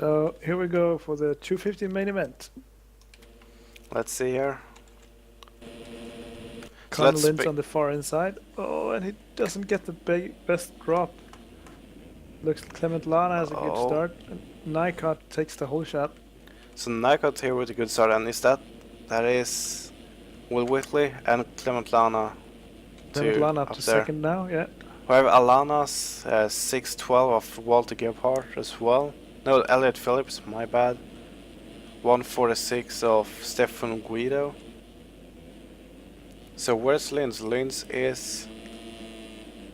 So here we go for the 250 main event. Let's see here. Con Lintz on the far inside. Oh, and he doesn't get the best drop. Looks like Clement Lana has a good start. And Nycot takes the whole shot. So Nycot here with a good start, and that is Will Whitley and Clement Lana. Clement Lana up to second now, yeah. We have Alana's 612 of Walter Gebhardt as well. No, Elliot Phillips, my bad. 146 of Stefan Guido. So where's Lintz? Lintz is...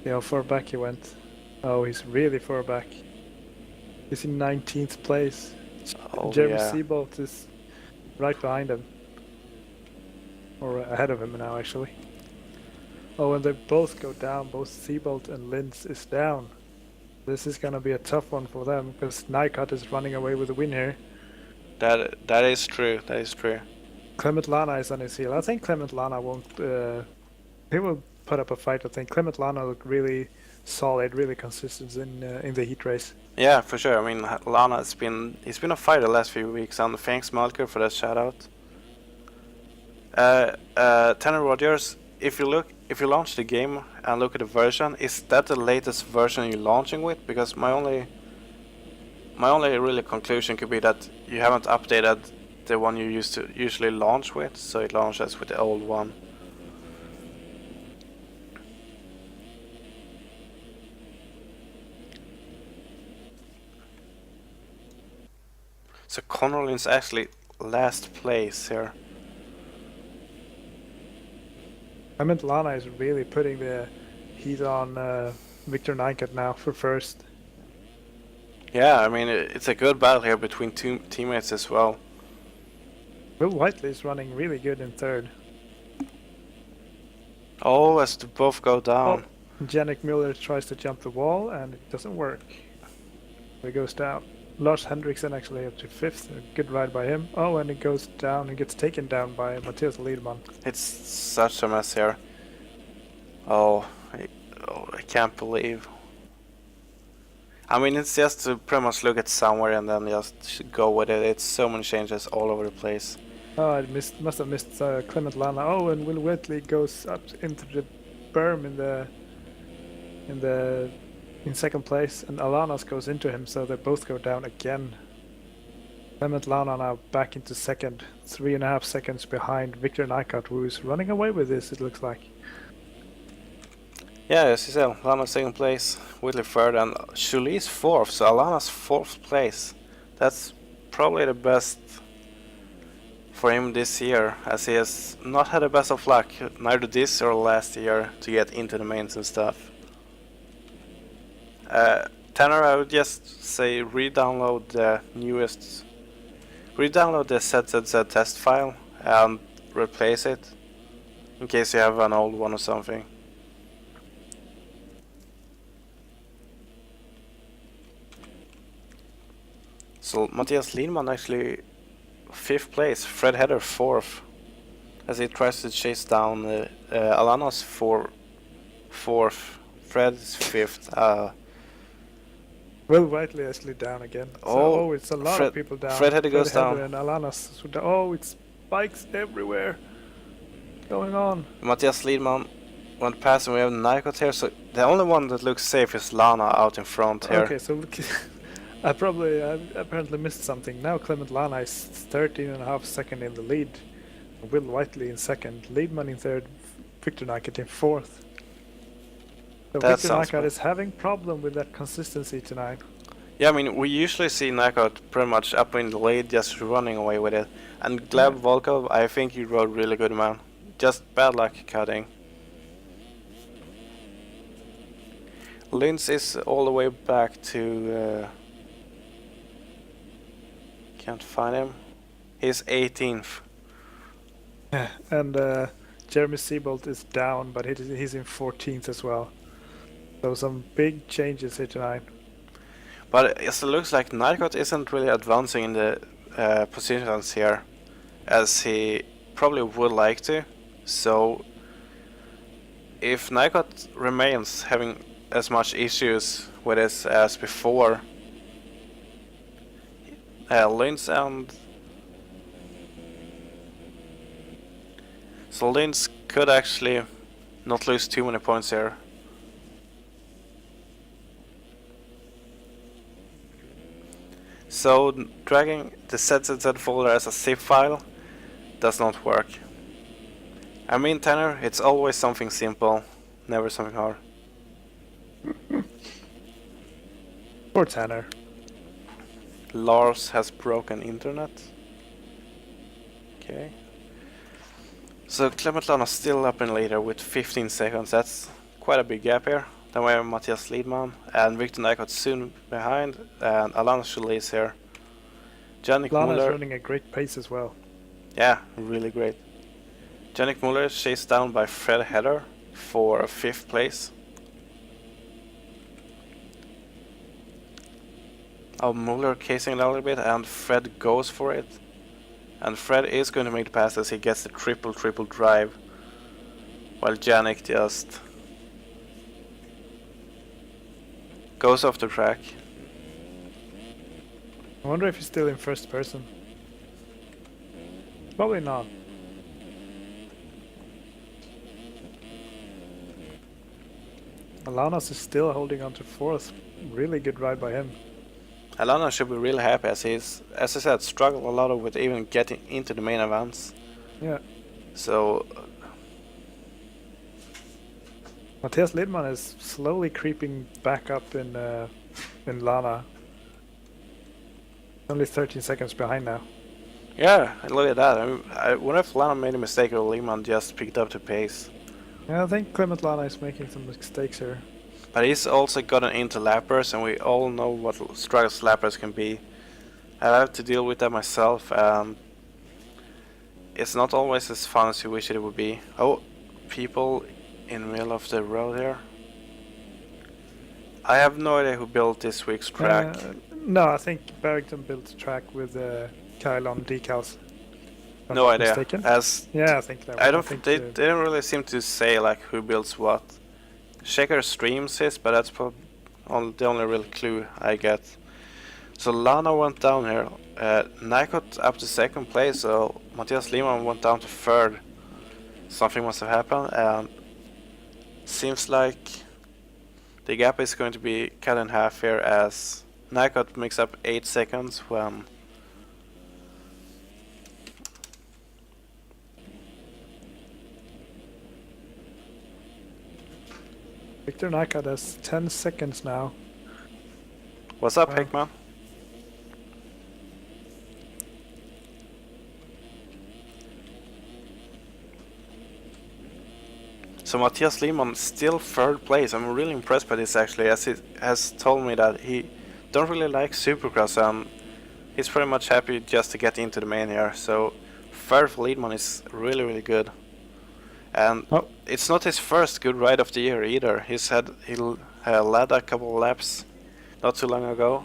Yeah, how far back he went. Oh, he's really far back. He's in 19th place. Jeremy Seabolt is right behind him. Or ahead of him now, actually. Oh, and they both go down. Both Seabolt and Lintz is down. This is gonna be a tough one for them because Nycot is running away with the win here. That is true. That is true. Clement Lana is on his heel. I think Clement Lana won't. He will put up a fight. I think Clement Lana looked really solid, really consistent in the heat race. Yeah, for sure. I mean, Lana he's been a fighter the last few weeks, and thanks Malker for that shout out. Tanner Rogers, if you launch the game and look at the version, is that the latest version you're launching with? Because my only really conclusion could be that you haven't updated the one you used to usually launch with, so it launches with the old one. So Conor Lintz actually last place here. Clement Lana is really putting the heat on Victor Nycot now for first. Yeah, I mean it's a good battle here between two teammates as well. Will Whiteley is running really good in third. Oh, as they both go down. Oh, Yannick Müller tries to jump the wall and it doesn't work. He goes down. Lars Henriksen actually up to fifth. A good ride by him. Oh, and it goes down and gets taken down by Matthias Liedman. It's such a mess here. I can't believe. I mean, it's just to pretty much look at somewhere and then just go with it. It's so many changes all over the place. Oh, I must have missed Clement Lana. Oh, and Will Whitley goes up into the berm in second place, and Alanas goes into him, so they both go down again. Clement Lana now back into second, 3.5 seconds behind Victor Nycot, who is running away with this, it looks like. Yeah, as you said, Lana second place, Whitley third, and Shuli's fourth, so Alana's fourth place. That's probably the best for him this year, as he has not had the best of luck, neither this or last year, to get into the mains and stuff. Tanner, I would just say re-download the ZZZ test file and replace it, in case you have an old one or something. So Matthias Liedman actually 5th place, Fred Heather 4th, as he tries to chase down Alana's 4th, Fred's 5th. Will Whiteley actually down again. So, it's a lot of people down. Fred Heather goes down. And Alana's, it's spikes everywhere going on. Matthias Liedman went past, and we have Nycot here, so the only one that looks safe is Lana out in front here. Okay, so I apparently missed something. Now Clement Lana is 13.5 seconds in the lead. Will Whiteley in second, Liedman in third, Victor Nycot in fourth. So Victor Nycot is having problem with that consistency tonight. Yeah, I mean, we usually see Nycot pretty much up in the lead, just running away with it. And Gleb Volkov, I think he rode really good, man. Just bad luck cutting. Lintz is all the way back to... can't find him. He's 18th. Yeah, and Jeremy Seabolt is down, but he's in 14th as well. So some big changes here tonight. But it looks like Nycot isn't really advancing in the positions here, as he probably would like to. So if Nycot remains having as much issues with this as before, Linz and... So Linz could actually not lose too many points here. So dragging the ZZZ folder as a zip file does not work. I mean, Tanner, it's always something simple, never something hard. Poor Tanner. Lars has broken internet. Okay. So Clement Lana still up in leader with 15 seconds. That's quite a big gap here. Then we have Matthias Lidman and Victor Nyquist soon behind, and Alana Jolie is here. Yannick Lana is Muller. running a great pace as well. Yeah, really great. Yannick Muller is chased down by Fred Heather for 5th place. Muller casing it a little bit, and Fred goes for it. And Fred is going to make the pass as he gets the triple drive, while Yannick just goes off the track. I wonder if he's still in first person. Probably not. Alanas is still holding on to fourth. Really good ride by him. Alana should be really happy as he's, as I said, struggled a lot with even getting into the main events. Yeah. So Matthias Lidman is slowly creeping back up in Lana. Only 13 seconds behind now. yeah, and look at that. I wonder if Lana made a mistake or Lehman just picked up the pace. Yeah, I think Clement Lana is making some mistakes here. But he's also gotten into lappers, and we all know what struggles lappers can be. I have to deal with that myself, and it's not always as fun as you wish it would be. Oh, people in the middle of the road here. I have no idea who built this week's track. No, I think Barrington built a track with Kyle on decals. If I'm No not idea. mistaken. As Yeah, I think that. I don't think they didn't really seem to say like who builds what. Shaker streams this, but that's the only real clue I get. So Lana went down here. Nyquist up to 2nd place, so Matthias Lehmann went down to 3rd. Something must have happened, and seems like the gap is going to be cut in half here as Nyquist makes up 8 seconds when Victor Nyquist has 10 seconds now. What's up, Wow. Hickman? So Matthias Lehmann still 3rd place. I'm really impressed by this actually, as he has told me that he don't really like Supercross and he's pretty much happy just to get into the main here. So 3rd for Lehmann is really good. And it's not his first good ride of the year either. He led a couple of laps not too long ago.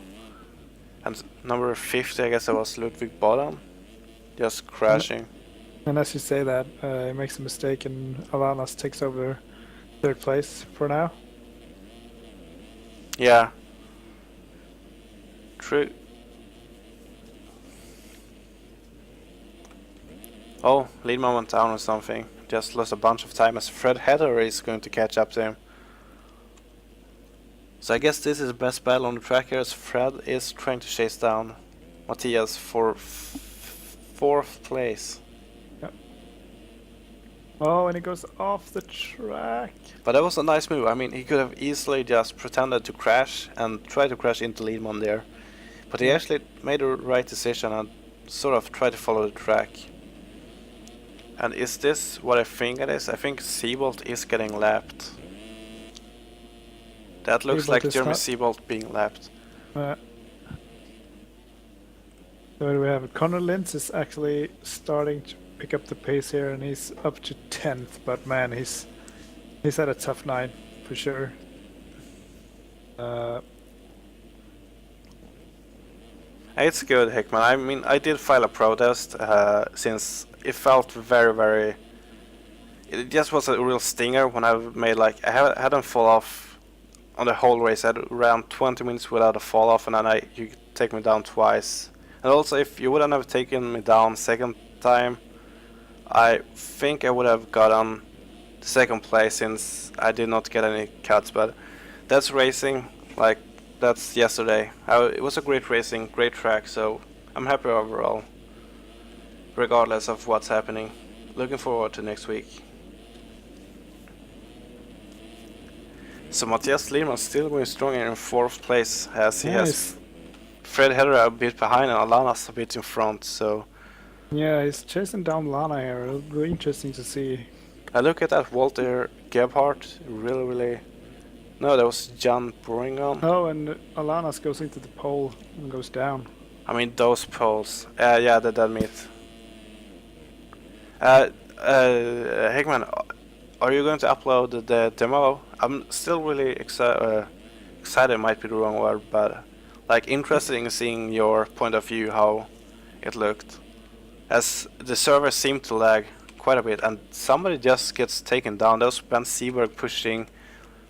And number 50, I guess that was Ludwig Bodan, just crashing. And as you say that, he makes a mistake and Alanas takes over 3rd place for now. Yeah. True. Oh, Lidman went down or something. Just lost a bunch of time as Fred Heather is going to catch up to him. So I guess this is the best battle on the track here as Fred is trying to chase down Matthias for 4th place. Yep. Oh, and he goes off the track. But that was a nice move. I mean, he could have easily just pretended to crash and try to crash into Lidman there. But he actually made the right decision and sort of tried to follow the track. And is this what I think it is? I think Seabolt is getting lapped. That looks Seabolt like is Jeremy not- Seabolt being lapped. So we have Connor Lintz is actually starting to pick up the pace here, and he's up to 10th. But man, he's had a tough night for sure. It's good, Hickman. I mean, I did file a protest since it felt very... It just was a real stinger when I made like... I hadn't fall off on the whole race. I had around 20 minutes without a fall off, and then you take me down twice And also, if you wouldn't have taken me down second time, I think I would have gotten the second place since I did not get any cuts. But that's racing, like that's yesterday. It was a great racing, great track, so I'm happy overall, regardless of what's happening. Looking forward to next week. So Matthias Lehmann still going strong in 4th place, as he has Fred Heather a bit behind and Alanas a bit in front. So yeah, he's chasing down Lana here. It'll be interesting to see. I look at that Walter Gebhardt, really. No, that was Jan Boringon. Oh, and Alanas goes into the pole and goes down. I mean those poles. Yeah, that meet. Hickman, are you going to upload the demo? I'm still really excited, might be the wrong word, but like interested in seeing your point of view, how it looked. As the server seemed to lag quite a bit, and somebody just gets taken down. That was Ben Seberg pushing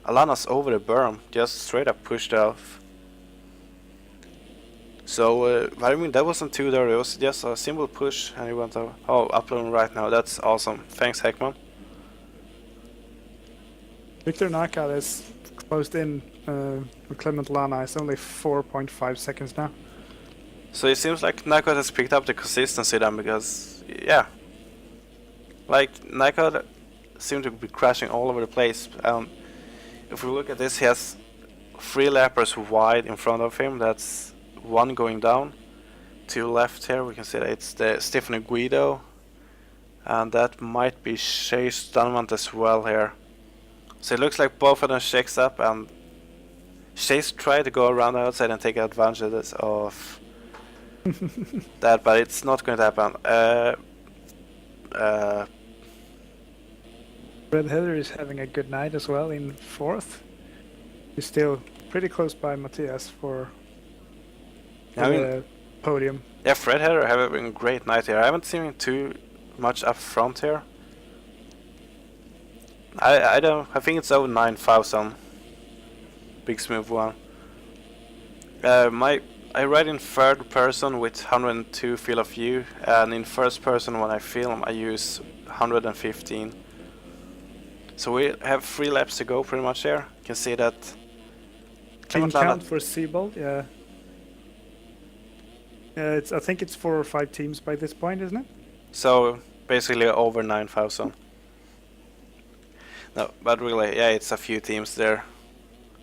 Alanas over the berm, just straight up pushed off. So, I mean, that wasn't too dirty, it was just a simple push, and he went over. Oh, uploading right now, that's awesome. Thanks, Heckman. Victor Naka is closed in with Clement Lana. It's only 4.5 seconds now. So it seems like Nycod has picked up the consistency then, because, yeah. Like, Nycod seemed to be crashing all over the place. If we look at this, he has 3 lappers wide in front of him. That's 1 going down. 2 left here, we can see that it's the Stephanie Guido. And that might be Chase Dunmont as well here. So it looks like both of them shakes up, and Chase tried to go around the outside and take advantage of that, but it's not going to happen. Red Heather is having a good night as well in 4th. He's still pretty close by Matthias for the podium. Yeah, Fred Heather having a great night here. I haven't seen him too much up front here. I think it's over 9,000. Big smooth one. I ride in 3rd person with 102 field of view, and in 1st person when I film I use 115. So we have 3 laps to go pretty much here. You can see that. Can count for Seabold, yeah. I think it's 4 or 5 teams by this point, isn't it? So basically over 9,000. No, but really, yeah, it's a few teams there.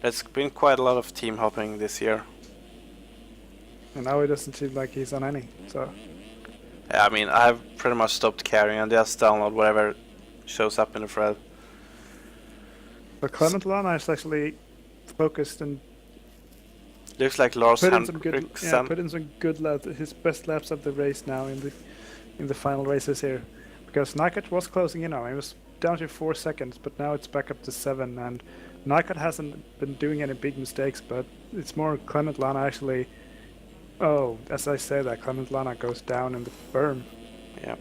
There's been quite a lot of team hopping this year. And now it doesn't seem like he's on any, so... Yeah, I mean, I've pretty much stopped caring and just download whatever shows up in the thread. But Clement Lana is actually focused and... Looks like Lars put in some good laps, his best laps of the race now in the final races here. Because Nycod was closing in on him. He was down to 4 seconds, but now it's back up to 7, and Nycod hasn't been doing any big mistakes, but it's more Clement Lana actually... Oh, as I say that, Clement Lana goes down in the berm. Yeah.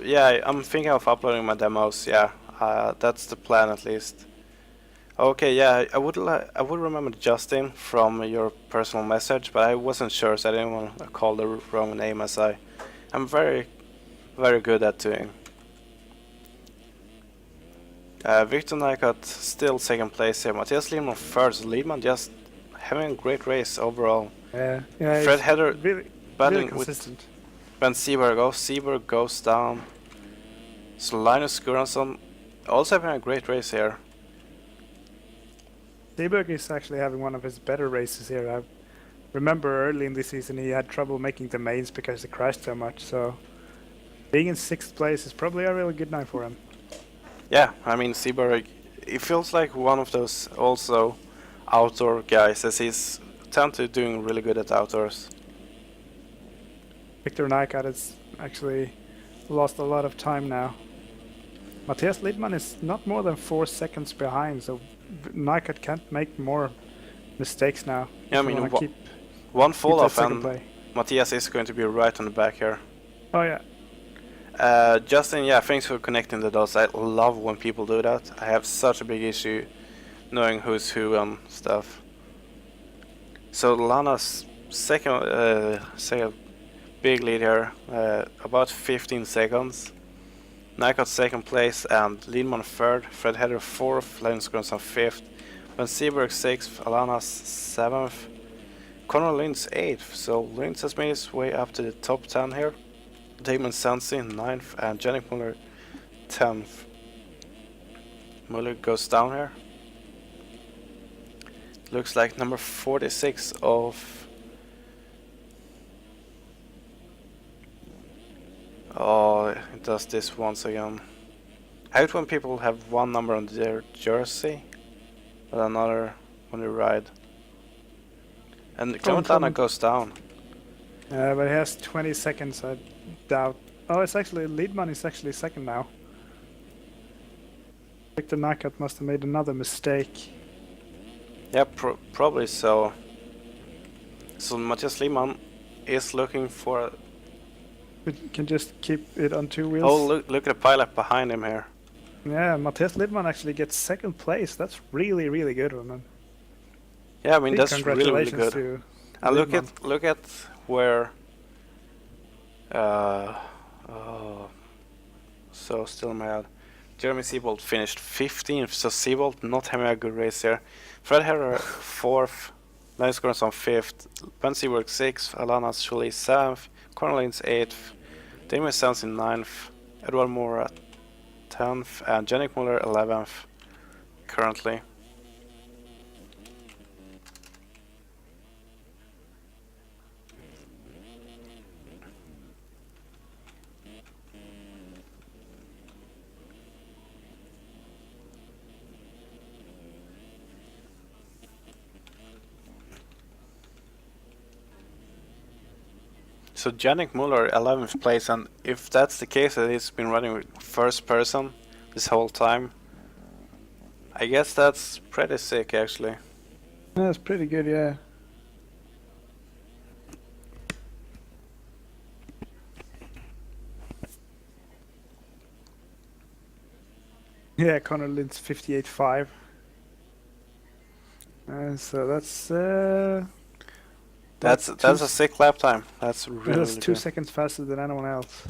Yeah, I'm thinking of uploading my demos. Yeah, that's the plan at least. Okay, yeah, I would remember Justin from your personal message, but I wasn't sure, so I didn't want to call the wrong name, as I'm very good at doing. Victor Nycod still 2nd place here. Matthias Lehmann 1st. Lehmann just having a great race overall. Yeah, Fred Heather battling consistent. With Ben Seberg. Oh, Seberg goes down. So Linus Göransson also having a great race here. Seberg is actually having one of his better races here. I remember early in the season he had trouble making the mains because he crashed so much, so being in 6th place is probably a really good night for him. Yeah, I mean, Seberg, he feels like one of those also outdoor guys, as he's tend to doing really good at outdoors. Victor Nycod has actually lost a lot of time now. Matthias Lidman is not more than 4 seconds behind, so Nycod can't make more mistakes now. Yeah, I mean, one fall off and Matthias is going to be right on the back here. Oh yeah. Justin, yeah, thanks for connecting the dots. I love when people do that. I have such a big issue knowing who's who and stuff. So Lana's second big lead here, about 15 seconds. Nycott second place and Lindman third, Fred Header fourth, Lensgronsson fifth, Van Seberg sixth, Alana's seventh, Conor Lintz eighth. So Lintz has made his way up to the top 10 here. Damon Sensi ninth and Jannik Muller 10th. Muller goes down here. Looks like number 46 of... Oh, it does this once again. I hate when people have one number on their jersey, but another on the ride. And Clementana goes down. But he has 20 seconds, I doubt. Oh, it's actually, Lidman is actually second now. Victor Nycott must have made another mistake. Yeah, probably so. So Matthias Lidman is looking for... We can just keep it on two wheels. Oh, look at the pileup behind him here. Yeah, Matthias Lidman actually gets second place. That's really, really good of him. Yeah, I mean, Big that's really good. To and Lidman. look at where... so still in my head. Jeremy Seabolt finished 15th, so Seabolt not having a good race here. Fred Herrer 4th, Linus Göransson 5th, Ben Seaberg 6th, Alana Schully 7th, Conor Lintz 8th, Damien Sensin 9th, Edward Moore at 10th, and Jannik Muller 11th currently. So Jannik Muller 11th place, and if that's the case that he's been running with first person this whole time, I guess that's pretty sick actually. That's pretty good, yeah. Yeah, Conor Lintz 58.5. So that's a sick lap time. That's really, that's really 2 good. seconds faster than anyone else.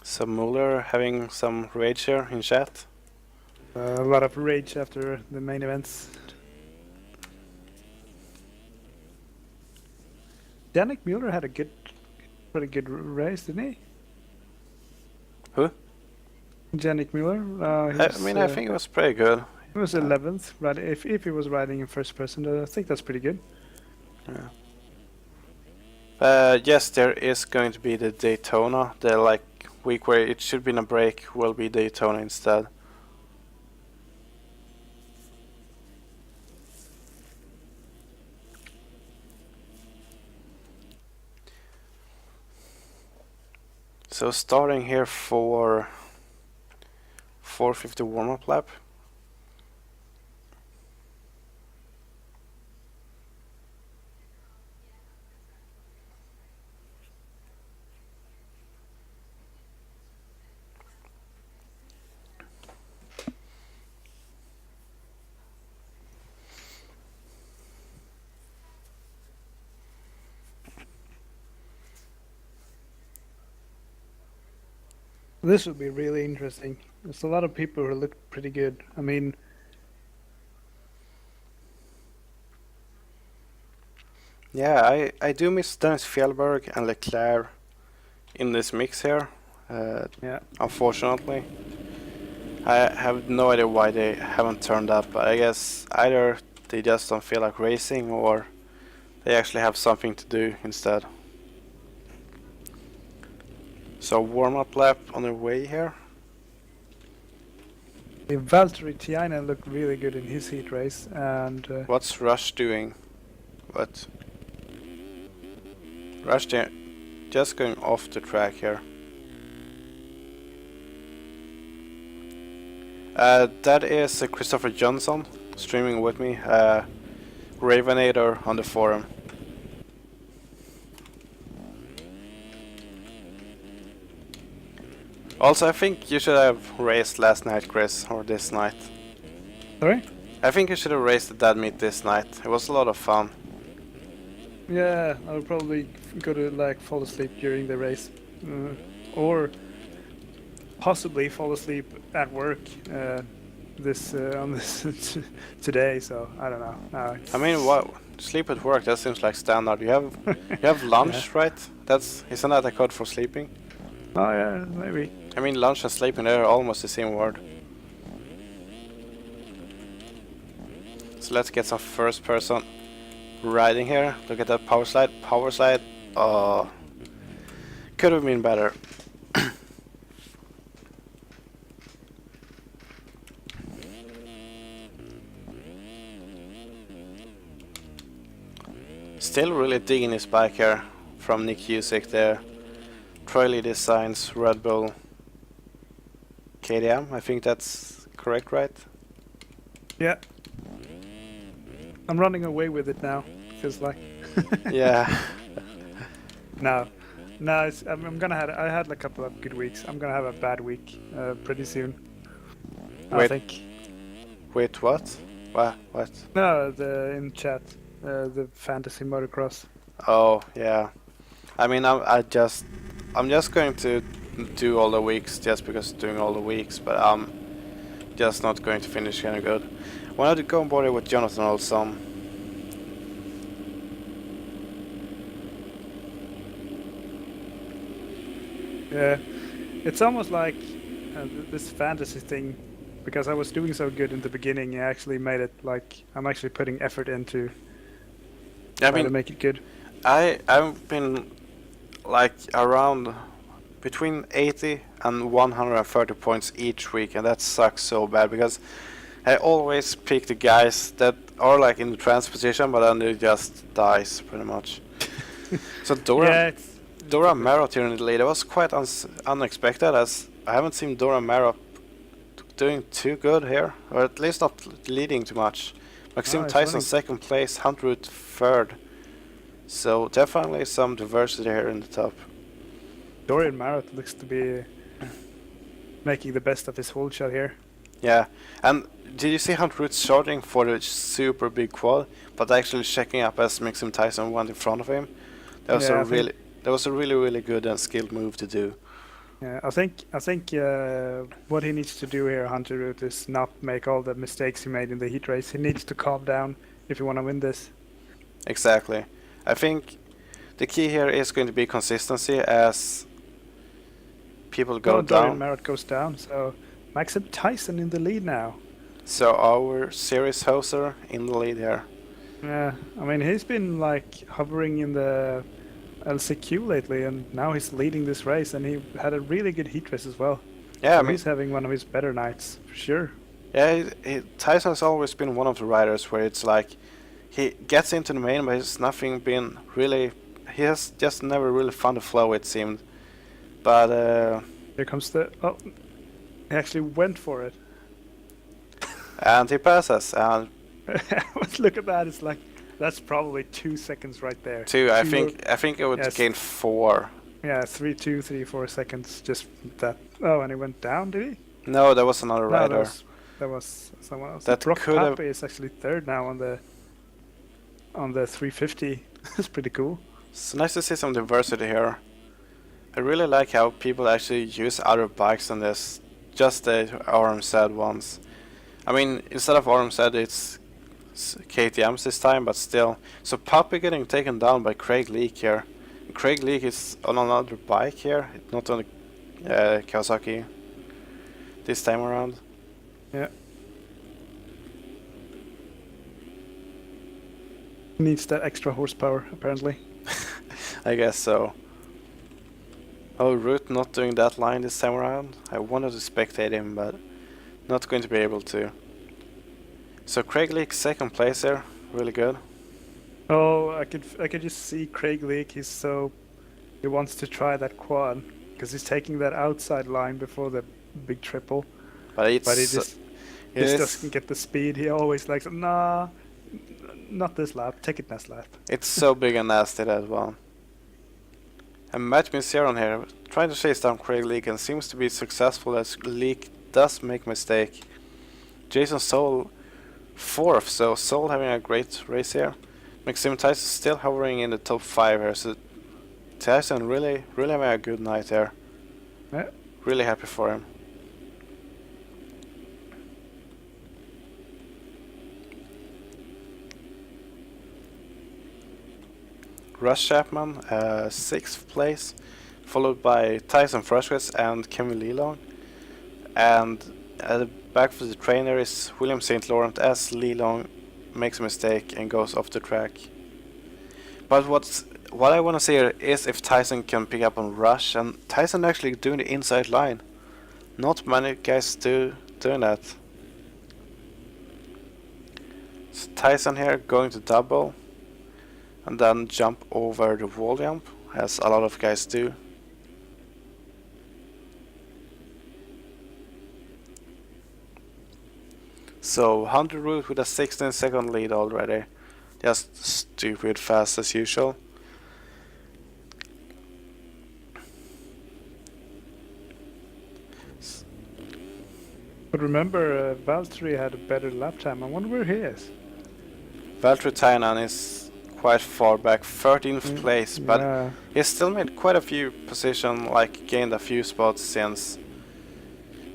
So Muller having some rage here in chat. A lot of rage after the main events. Jannik Muller had a pretty good race, didn't he? Who? Jannik Muller. I mean, I think it was pretty good. He was 11th, right? If he was riding in first person, I think that's pretty good. Yeah. Yes, there is going to be the Daytona. The week where it should be in a break will be Daytona instead. So starting here for 450 warm-up lap. This would be really interesting. There's a lot of people who look pretty good. I mean, yeah, I do miss Dennis Fjellberg and Leclerc in this mix here. yeah. Unfortunately, I have no idea why they haven't turned up. But I guess either they just don't feel like racing, or they actually have something to do instead. So warm-up lap on the way here. Valtteri Tiainen looked really good in his heat race, and What's Rush doing? What? Rush just going off the track here. That is Christopher Johnson streaming with me, Ravenator on the forum. Also, I think you should have raced last night, Chris, or this night. Sorry? I think you should have raced the dead meat this night. It was a lot of fun. Yeah, I'll probably go to like fall asleep during the race, or possibly fall asleep at work this on this today. So I don't know. No, I mean, what sleep at work? That seems like standard. You have lunch, Yeah. right? Isn't that a code for sleeping? Oh yeah, maybe. I mean, lunch and sleeping, they're almost the same word. So let's get some first person riding here. Look at that power slide. Power slide. Could have been better. Still really digging his bike here from Nick Cusick there. Troy Lee Designs, Red Bull, KTM. I think that's correct, right? Yeah. I'm running away with it now. Feels like. Yeah. No, I'm gonna have. I had a couple of good weeks. I'm gonna have a bad week pretty soon. I Wait. think. Wait, what? What? No, in chat, the fantasy motocross. Oh, yeah. I mean, I'm just going to do all the weeks just because doing all the weeks, but I'm just not going to finish any good. Wanted to go on board with Jonathan Olson. Yeah, it's almost like this fantasy thing, because I was doing so good in the beginning. I actually made it like I'm actually putting effort into trying to make it good. I've been like around between 80 and 130 points each week, and that sucks so bad because I always pick the guys that are like in the trans position, but then they just dies pretty much. So Dora Merritt here in the lead. It was quite unexpected, as I haven't seen Dora Merritt doing too good here, or at least not leading too much. Maxime Tyson second place, Hunter Root third. So definitely some diversity here in the top. Dorian Marrott looks to be making the best of his whole shot here. Yeah, and did you see Hunter Root charging for the super big quad, but actually checking up as Maxime Tyson went in front of him? That was a really good and skilled move to do. Yeah, I think what he needs to do here, Hunter Root, is not make all the mistakes he made in the heat race. He needs to calm down if you want to win this. Exactly. I think the key here is going to be consistency as people go down. Dorian Merritt goes down, so Maxime Tyson in the lead now. So our series hoser in the lead here. Yeah, I mean he's been like hovering in the LCQ lately, and now he's leading this race, and he had a really good heat race as well. Yeah, so I mean, he's having one of his better nights for sure. Yeah, Tyson's always been one of the riders where it's like he gets into the main, but he's nothing been really. He has just never really found the flow, it seemed. But here comes the. Oh, he actually went for it. And he passes. And look at that! It's like that's probably 2 seconds right there. I think it would gain 4. Yeah, 2, 3, 4 seconds. Just that. Oh, and he went down, did he? No, there was another rider. That was someone else. That Brock could have. Pape is actually third now on the 350. That's pretty cool. It's nice to see some diversity here. I really like how people actually use other bikes than this, just the RMZ ones. I mean, instead of RMZ, it's KTM's this time, but still. So Puppy getting taken down by Craig Leake here. And Craig Leake is on another bike here, not on the Kawasaki this time around. Yeah. Needs that extra horsepower, apparently. I guess so. Oh, Root not doing that line this time around. I wanted to spectate him, but not going to be able to. So Craig Leake second place there, really good. Oh, I could just see Craig Leake. He wants to try that quad because he's taking that outside line before the big triple. But he just doesn't get the speed. He always likes, nah, not this lap. Take it next lap. It's so big and nasty as well. And Matt Miseron here trying to chase down Craig Leak and seems to be successful as Leak does make mistake. Jason Soul 4th, so Soul having a great race here. Maxim Tyson still hovering in the top 5 here, so Tyson really having a good night there. Yeah. Really happy for him. Russ Chapman, 6th place, followed by Tyson Frushkes and Kevin Leelong. And at the back for the trainer is William St. Laurent as Leelong makes a mistake and goes off the track. But what I want to see here is if Tyson can pick up on Rush, and Tyson actually doing the inside line. Not many guys doing that. So Tyson here going to double and then jump over the wall jump, as a lot of guys do. So Hunter Root with a 16-second lead already. Just stupid fast as usual. But remember, Valtteri had a better lap time. I wonder where he is. Valtteri Tainen is quite far back, 13th place, but he's still made quite a few positions, like gained a few spots since.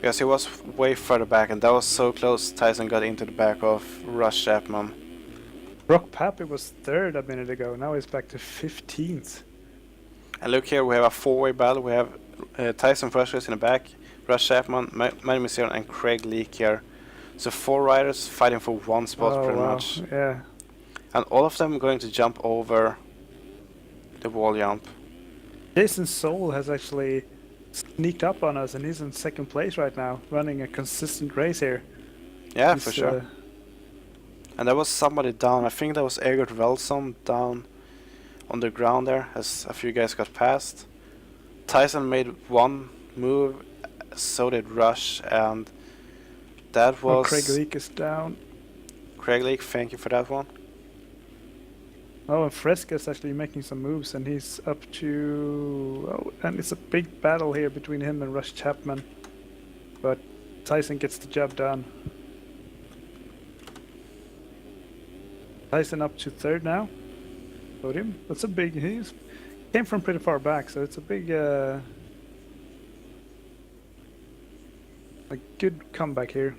Because he was way further back, and that was so close Tyson got into the back of Rush Chapman. Brock Pappy was 3rd a minute ago, now he's back to 15th. And look here, we have a 4-way battle. We have Tyson Frushkes in the back, Rush Chapman, Manny Messier and Craig Leak here. So 4 riders fighting for 1 spot pretty much. Yeah. And all of them going to jump over the wall jump. Jason Soul has actually sneaked up on us and he's in 2nd place right now, running a consistent race here. Yeah, for sure. And there was somebody down, I think that was Egert Velsom down on the ground there, as a few guys got past. Tyson made 1 move, so did Rush, and that was... Craig Leak is down. Craig Leak, thank you for that one. Oh, and Fresca's actually making some moves, and he's up to... Oh, and it's a big battle here between him and Rush Chapman. But Tyson gets the job done. Tyson up to 3rd now. Podium. That's a big... He came from pretty far back, so it's a big... a good comeback here.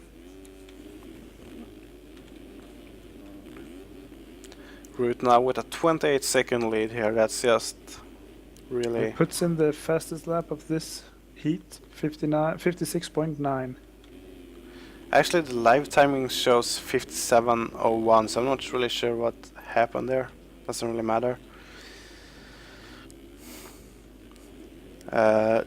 Root now with a 28-second lead here. That's just really... It puts in the fastest lap of this heat, 56.9. Actually, the live timing shows 57:01, so I'm not really sure what happened there. Doesn't really matter.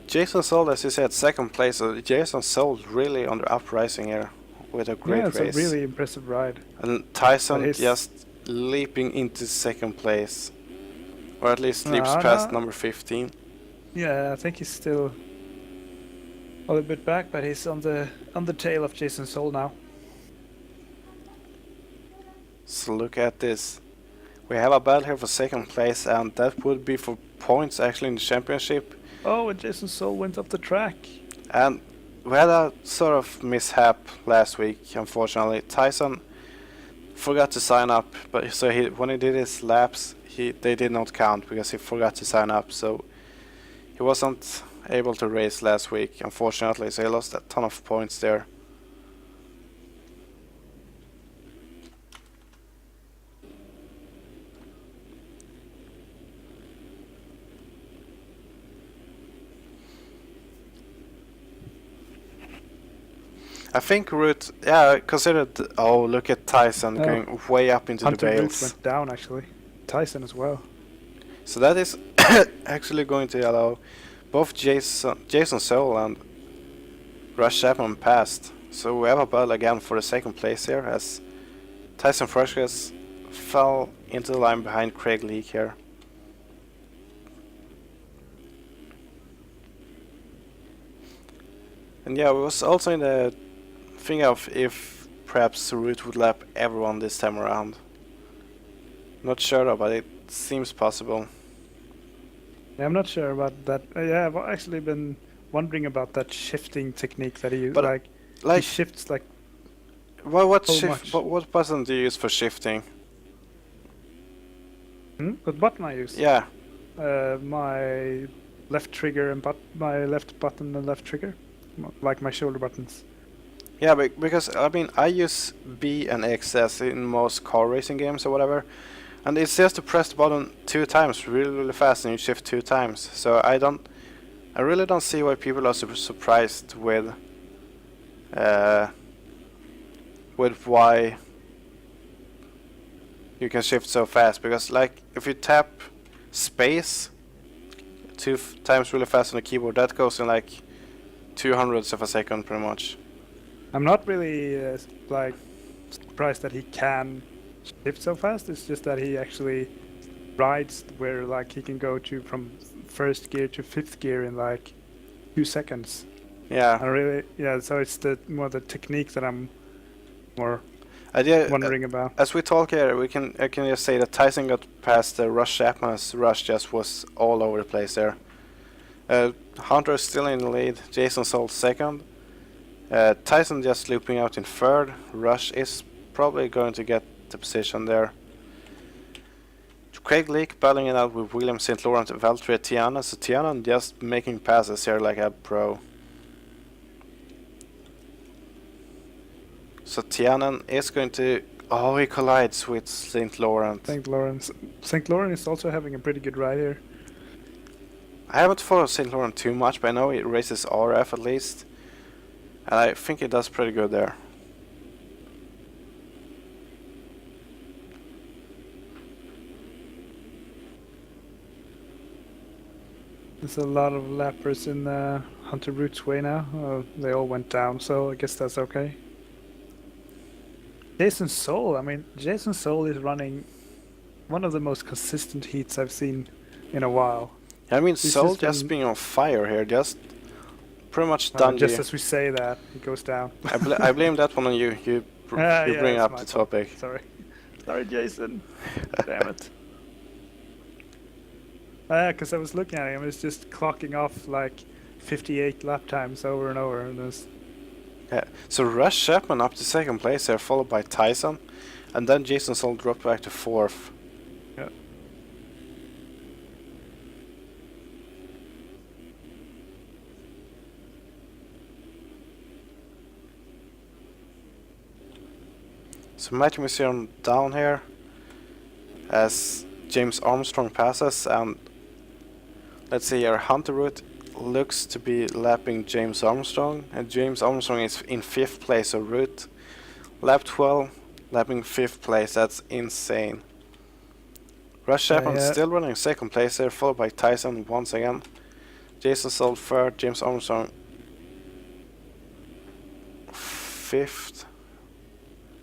Jason Soul, as you said, 2nd place. So Jason Soul really on the uprising here with a great race. Yeah, it's a really impressive ride. And Tyson just leaping into 2nd place, or at least leaps past number 15. Yeah, I think he's still a little bit back, but he's on the tail of Jason Soul now. So look at this. We have a battle here for 2nd place, and that would be for points actually in the championship. Oh, and Jason Soul went up the track. And we had a sort of mishap last week, unfortunately. Tyson forgot to sign up, but so when he did his laps, they did not count because he forgot to sign up. So he wasn't able to race last week, unfortunately. So he lost a ton of points there. I think Root, considered. Oh, look at Tyson going way up into Hunter the bales. Root went down actually. Tyson as well. So that is actually going to allow both Jason Soul and Rush Chapman past. So we have a battle again for the 2nd place here, as Tyson Frushkes fell into the line behind Craig Leak here. And yeah, we was also in the thing of if perhaps Root would lap everyone this time around. Not sure though, but it seems possible. Yeah, I'm not sure about that. Yeah, I've actually been wondering about that shifting technique that he But like. He like, shifts like what so shift? much. What button do you use for shifting? What button I use? Yeah, My left trigger and my left button and left trigger, like my shoulder buttons. yeah, because I mean I use B and X as in most car racing games or whatever, and it says to press the button 2 times really fast and you shift 2 times. So I really don't see why people are super surprised with why you can shift so fast, because like if you tap space 2 times really fast on the keyboard, that goes in like 200ths of a second pretty much. I'm not really like surprised that he can shift so fast. It's just that he actually rides where like he can go to from first gear to fifth gear in like 2 seconds. Yeah. I really, yeah. So it's the more the technique that I'm more Yeah, wondering about. as we talk here, I can just say that Tyson got past Rush Chapman's rush just was all over the place there. Hunter is still in the lead. Jason Soul second. Tyson just looping out in third. Rush is probably going to get the position there. Craig Leake battling it out with William St. Laurent, Valtteri, Tiana. So Tiana just making passes here like a pro. So Tianen is going to... Oh, he collides with St. Laurent. St. Lawrence. St. Lawrence is also having a pretty good ride here. I haven't followed St. Laurent too much, but I know he races RF at least. And I think he does pretty good there. There's a lot of lappers in Hunter Root's way now. They all went down, so I guess that's okay. Jason Soul, I mean, Jason Soul is running one of the most consistent heats I've seen in a while. I mean, He's Soul just just been- being on fire here, just pretty much done. Just as we say that, he goes down. I blame that one on you. You Yeah, bring it's up my the fault. topic. Sorry, Jason. Damn it. Because I was looking at him, it's just clocking off like 58 lap times over and over, and there's Yeah. So Rush Chapman up to second place there, followed by Tyson, and then Jason Soul dropped back to fourth. yeah. So Matthew Museum down here as James Armstrong passes, and let's see here, Hunter Root looks to be lapping James Armstrong, and James Armstrong is in 5th place, so Root lap 12, lapping 5th place. That's insane. Rush Chapman Yeah. still running 2nd place there, followed by Tyson once again. Jason Soul 3rd, James Armstrong 5th.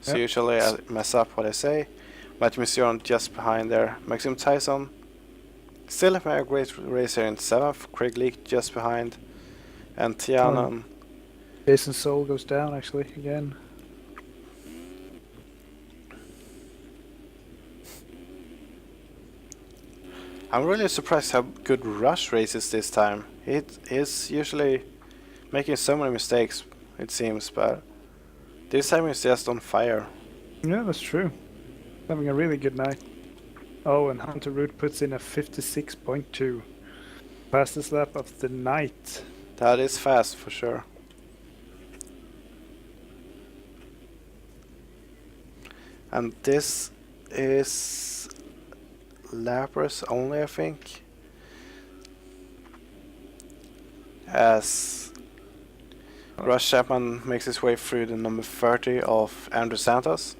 So Yep. usually I mess up what I say. Matthew Museum just behind there. Maxim Tyson still having a great race here in 7th. Craig Leake just behind. And Tianan. Jason Soul goes down actually again. I'm really surprised how good Rush races this time. It is usually making so many mistakes, it seems, but this time he's just on fire. Yeah, that's true. Having a really good night. Oh, and Hunter Root puts in a 56.2. Fastest lap of the night. That is fast for sure. And this is lappers only, I think. As Rush Chapman makes his way through the number 30 of Andrew Santos.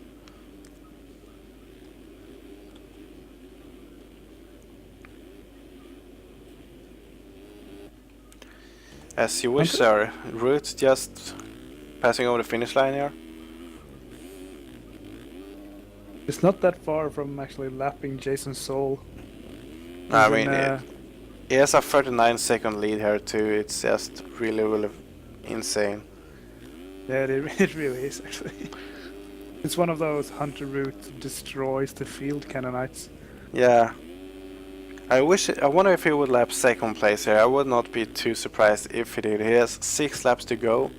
As you wish, sir. Root just passing over the finish line here. It's not that far from actually lapping Jason Soul. I Even, mean, he has a 39-second lead here too. It's just really, really insane. yeah, it really is actually. It's one of those Hunter Root destroys the field kind of nights. Yeah. I wonder if he would lap second place here. I would not be too surprised if he did. He has 6 laps to go.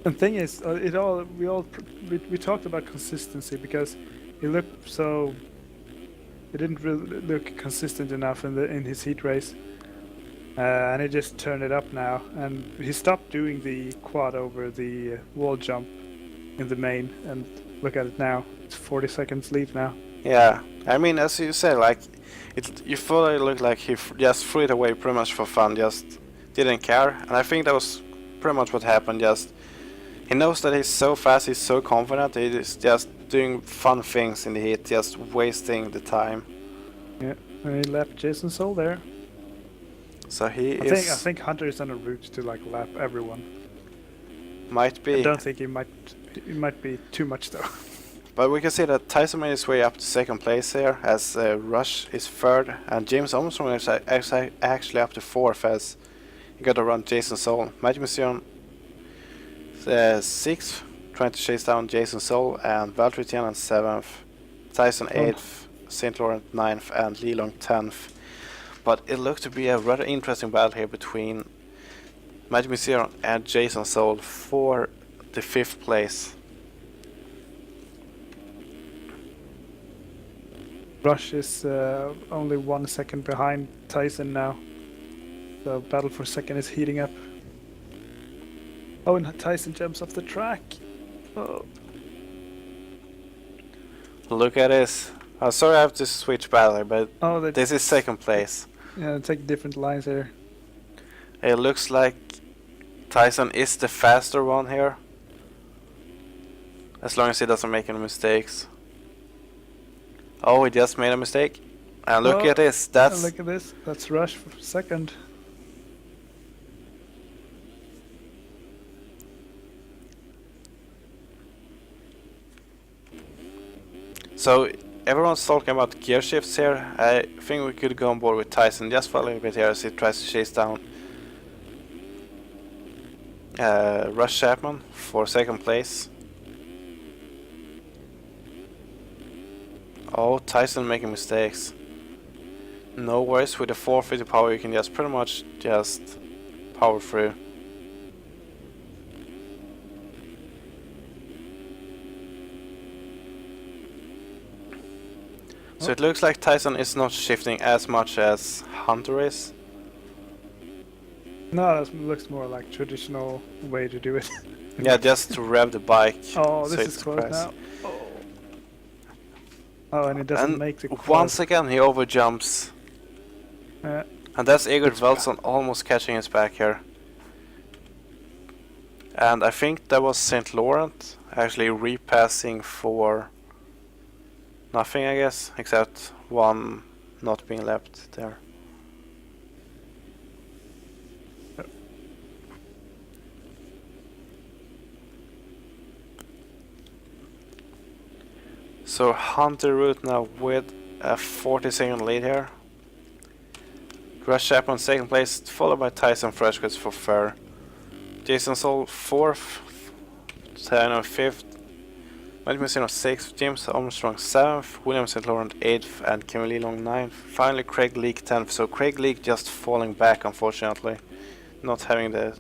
And thing is, we talked about consistency because he looked so. He didn't really look consistent enough in his heat race, and he just turned it up now. And he stopped doing the quad over the wall jump in the main. And look at it now; it's 40 seconds lead now. Yeah, I mean, as you said, like you fully looked like he just threw it away pretty much for fun, just didn't care. And I think that was pretty much what happened. Just he knows that he's so fast, he's so confident, he's just doing fun things in the heat, just wasting the time. Yeah, and he lapped Jason Soul there. So I think Hunter is on a route to like lap everyone. Might be. I don't think it might be too much though. But we can see that Tyson made his way up to second place here, as Rush is third, and James Armstrong is actually up to fourth, as he got to run Jason Soul. Magic Museum 6th, trying to chase down Jason Soul, and Valtteri Tianen 7th, Tyson 8th, St. Laurent 9th, and Lee Long 10th. But it looked to be a rather interesting battle here between Magic Museum and Jason Soul for the 5th place. Rush is only 1 second behind Tyson now. The battle for second is heating up. Oh, and Tyson jumps off the track. Oh. Look at this. I'm sorry I have to switch battle, but this is second place. Yeah, take different lines here. It looks like Tyson is the faster one here. As long as he doesn't make any mistakes. Oh, he just made a mistake. And look at this. Look at this. That's Rush for second. So everyone's talking about gear shifts here. I think we could go on board with Tyson just for a little bit here as he tries to chase down Rush Chapman for second place. Oh, Tyson making mistakes. No worries, with the 450 power you can just pretty much just power through. So it looks like Tyson is not shifting as much as Hunter is. No, that looks more like traditional way to do it. Yeah, just to rev the bike. Oh, this is close now. Oh, and it doesn't make the quad. Once again he overjumps. And that's Egert Velson almost catching his back here. And I think that was St. Laurent actually repassing for nothing, I guess, except one not being left there. So Hunter Root now with a 40-second lead here. Rush Chapman second place, followed by Tyson Freshquist for third. Jason Soul 4th, Tyson 5th, Magic Museum 6th, James Armstrong 7th, William St. Laurent 8th, and Kim Lee Long 9th. Finally Craig Leake 10th, so Craig Leake just falling back unfortunately, not having the...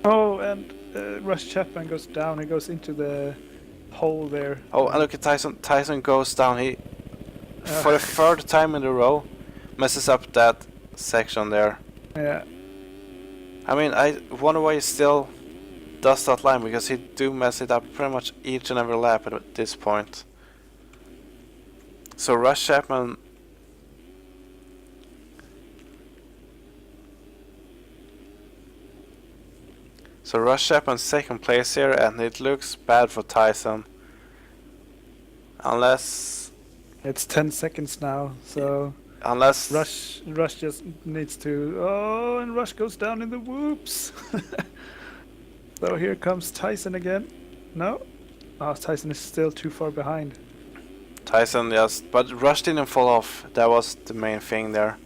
Oh, and Rush Chapman goes down, he goes into the hole there. Oh, and look at Tyson. Tyson goes down. He, for the third time in a row, messes up that section there. Yeah. I mean, I wonder why he still does that line, because he do mess it up pretty much each and every lap at this point. So Rush Chapman... So Rush Chapman second place here, and it looks bad for Tyson. Unless... It's 10 seconds now, so... Unless... Rush just needs to... Oh, and Rush goes down in the whoops! So here comes Tyson again. No? Oh, Tyson is still too far behind. Tyson, yes, but Rush didn't fall off. That was the main thing there.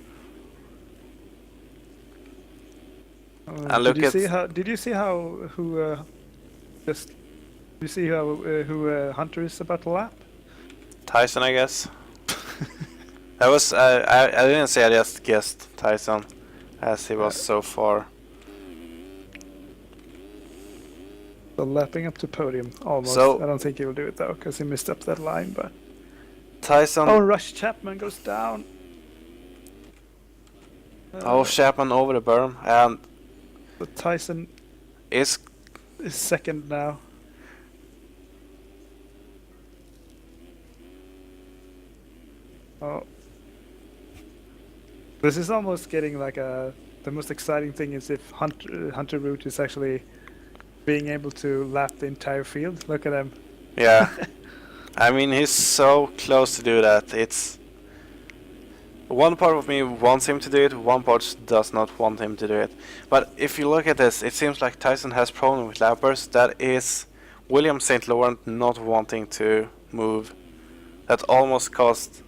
And look did you see how Hunter is about to lap? Tyson, I guess. That was I didn't say, I just guessed Tyson, as he was so far. So lapping up to podium, almost. So- I don't think he will do it though, because he missed up that line. But Tyson. oh, Rush Chapman goes down. Chapman over the berm, and But Tyson is is second now. Oh, this is almost getting like the most exciting thing is if Hunter Root is actually being able to lap the entire field. Look at him. yeah. I mean, he's so close to do that. It's one part of me wants him to do it, one part does not want him to do it. But if you look at this, it seems like Tyson has problem with lappers. That is William St. Laurent not wanting to move. That almost cost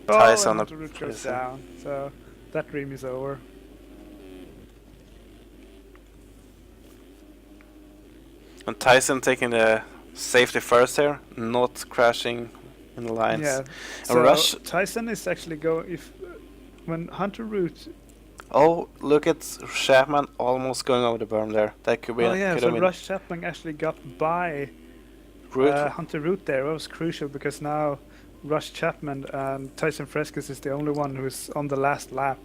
Tyson and a Hunter Root goes position. down. So that dream is over. And Tyson taking the safety first here, not crashing in the lines. Yeah. And So Rush. Tyson is actually when Hunter Root. Oh, look at Chapman almost going over the berm there. That could be. Oh yeah. could So have been Rush Chapman actually got by Root. Hunter Root there. That was crucial because now Rush Chapman and Tyson Frescus is the only one who's on the last lap.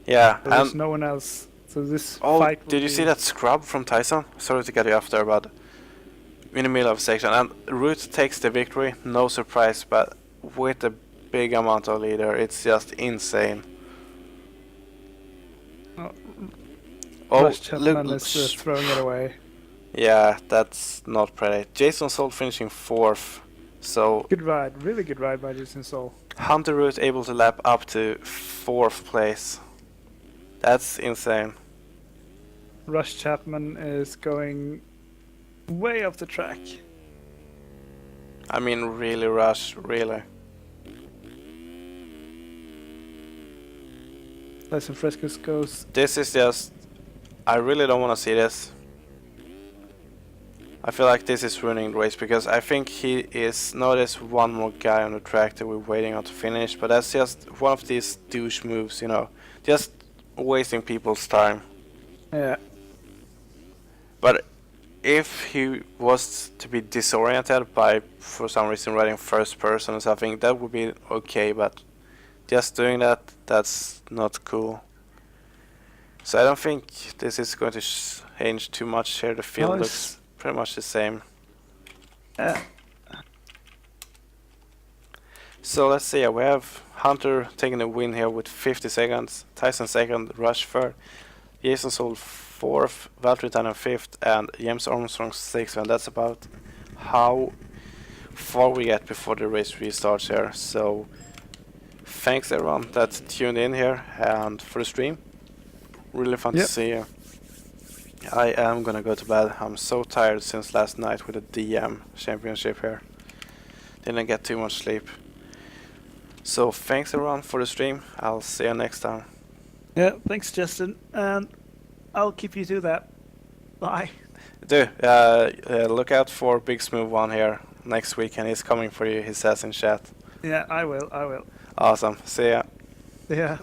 Yeah, So there's and no one else. So this oh, fight. will did you be- see that scrub from Tyson? Sorry to get you off there, but in the middle of a section, and Root takes the victory. No surprise, but with a big amount of leader, it's just insane. Oh, Oh, Rush Chapman look! is throwing it away. Yeah, that's not pretty. Jason Soul finishing 4th, so Good ride, really good ride by Jason Soul. Hunter Root able to lap up to 4th place. That's insane. Rush Chapman is going way off the track. I mean, really, Rush, really. Tyson Frescus goes. This is just... I really don't want to see this. I feel like this is ruining the race because I think he is... No, there's one more guy on the track that we're waiting on to finish, but that's just one of these douche moves, you know. Just wasting people's time. Yeah. But if he was to be disoriented by, for some reason, riding first person or something, that would be okay, but just doing that, that's not cool. So I don't think this is going to change too much here. The field No, looks pretty much the same. So let's see, we have Hunter taking the win here with 50 seconds, Tyson second, Rush third, Jason Soul 4th, Valtteri Tannen 5th, and James Armstrong 6th, and that's about how far we get before the race restarts here. So thanks everyone that tuned in here and for the stream. Really fun to Yep. see you. I am gonna go to bed. I'm so tired since last night with the DM championship here. Didn't get too much sleep. So thanks everyone for the stream. I'll see you next time. Yeah, thanks Justin, and I'll keep you to that. Bye. Look out for Big Smooth One here next week, and he's coming for you, he says in chat. Yeah, I will. Awesome. See ya. Yeah.